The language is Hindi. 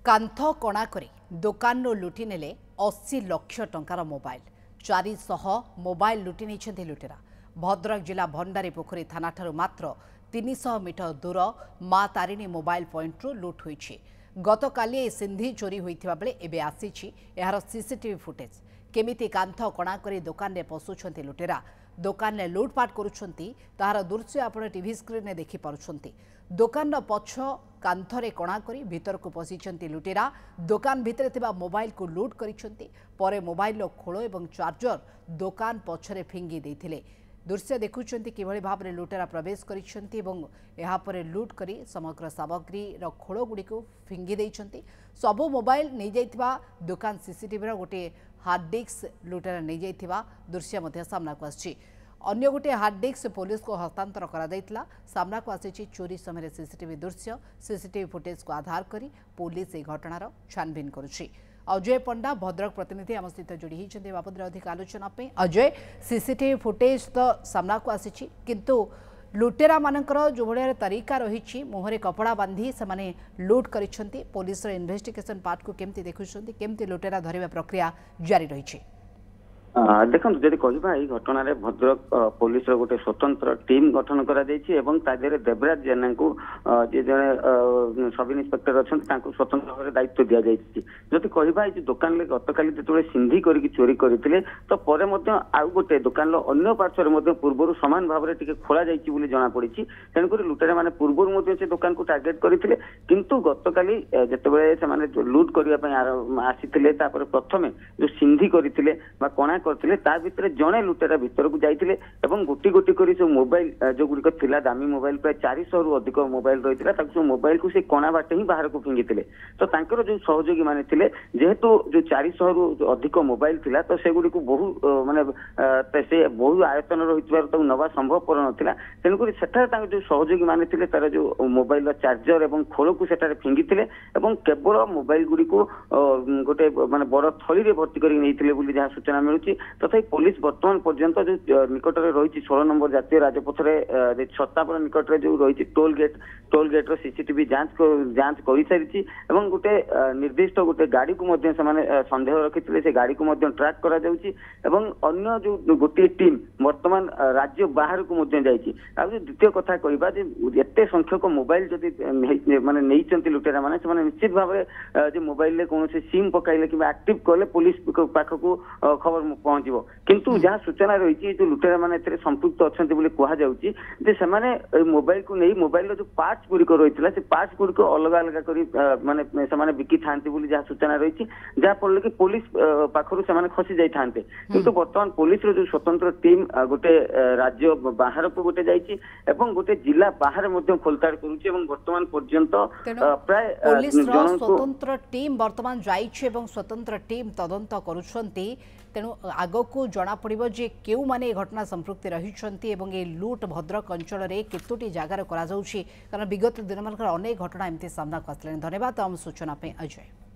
कांथ कणा करी दुकान लुटि नेले 80 लाख टंकार मोबाइल 400 मोबाइल लुटि नहीं लुटेरा। भद्रक जिला भंडारी पोखरी थाना ठारू मात्र 300 मीटर दूर मां तारिणी मोबाइल पॉइंट रू लुट होईछि। गतकाली सिंधी चोरी होइथिबा बेले एबे आसीछि एहार सीसीटीवी फुटेज। केमिति कांथ कणा करी दुकान रे पसुछंती लुटेरा, दुकान में लुटपाट करुछंती ताहार दृश्य आपण टीवी स्क्रीन में देखि पारुछंती। दुकान पछ कांथरे कणा करी भीतर को पशिछंती लुटेरा। दुकान भितर थिबा मोबाइल को लुट करिछंती, परे मोबाइल खोल एवं चार्जर दुकान पछरे फिंगी देथिले। दृश्य देखुछंती किभଳି भाबरे लुटेरा प्रवेश करिछंती एवं एहा परे लुट करी समग्र सामग्री रो खोल गुडी को फिंगी देइछंती। सबो मोबाइल नै जाइथिबा दुकान सीसीटीवी रो गोटे हार्ड डिस्क लुटेरा नै जाइथिबा दृश्य मध्ये सामना को आछि। अन्य गोटे हार्ड डिस्क पुलिस को हस्तांतर करा दैतला। सामना को आछि चोरी समय सीसीटीवी दृश्य। सीसीटीवी फुटेज को आधार करी पुलिस ए घटनार छानबीन करुछि। अजय पंडा भद्रक प्रतिनिधि आम सहित जोड़ी होती बाबद अधिक आलोचना पे। अजय, सीसीटीवी फुटेज तो सामना को आसी किंतु लुटेरा मानकर जो भाया तरीका रही मुहरे कपड़ा बांधी से लुट करिसेंती। पुलिस इन्वेस्टिगेशन पार्ट को केमती देखुछंती, केमती लुटेरा धरिबा प्रक्रिया जारी रही। देखो जदि कहवा यही घटना भद्रक पुलिस गोटे स्वतंत्र टीम गठन कर देवराज जेना को जे जड़े सब इन्स्पेक्टर अच्छा स्वतंत्र भाव दायित्व दि जाती। जदि कहवा दुकान गतकाली जो सिंधी करके चोरी करते तो पर आउ गोटे दुकान अन्य पार्श्वर पूर्व सामान भाव में खोल जाइए जना पड़ी। तेणुक लुटेरा मैंने पूर्व से दुकान को टार्गेट करते किंतु गतकाली जिते लुट करने आसी प्रथम जो सिंधी करते कणा करते भितर जड़े लुटेरा भितर को जाइए एवं गोटी गोटी कर जो मोबाइल जो गुड़िक थिला दामी मोबाइल प्राय 400 रु अधिक मोबाइल रही है मोबाइल को से कणा बाटे ही बाहर को फिंगी तो तांकर जो सहयोगी माने थिले जेहेतु जो 400 रु अधिक मोबाइल थिला तो से गुड़ी को बहु माने से बहु आयतन रही नवा संभवपर नाला। तेणुक जो सहयोगी माने थिले तार जो मोबाइल चार्जर एवं खोल को सेटारे फिंगी थिले एवं केवल मोबाइल गुड़ी को गोटे माने बड़ थली रे भर्ती कर जहाँ सूचना मिलूँ। तथा पुलिस वर्तमान पर्यंत जो निकट में रही 16 नंबर जातीय राजपथ में छत्तापुर निकट में जो रही टोल गेट सीसीटीवी जांच कर सारी गोटे निर्दिष्ट गोटे गाड़ी को सन्देह रखी से गाड़ी को ट्रैक करा जाउची एवं अन्य जो गोटे टीम वर्तमान राज्य बाहर को द्वितीय कथा कहवा एत संख्यक मोबाइल जदि माने नहीं लुटेरा माने निश्चित भाव में मोबाइल कौन सिम पकाइले कि एक्टिव कले पुलिस पाखक खबर पहुंचो किंतु जहाँ सूचना रही जो लुटेरा माने संपुक्त अच्छा से मोबाइल को नहीं मोबाइल जो पार्ट्स गुड़िक रही है पार्ट्स गुड़िक अलग अलग कर माने बिकी था जहाँ सूचना रही जहाँफल कि पुलिस पाखर से खसी जाते किंतु वर्तमान पुलिस जो स्वतंत्र टीम गोटे राज्य बाहर को गोटे जाइए गोटे जिला बाहर खोलताड़ करुच्ची वर्तमान पर्यंत प्राय स्वतंत्र टीम वर्तमान स्वतंत्र टीम तदंत करुछंती। तेणु आगको जना पड़िबो जे केउ माने घटना संपृक्ति रहिछंती एवं ए लूट भद्रक अंचल रे केतोटी जगार करा जाउछि कारण विगत दिन मानकर अनेक घटना एमती सामना को आसले। धन्यवाद आम सूचना पे अजय।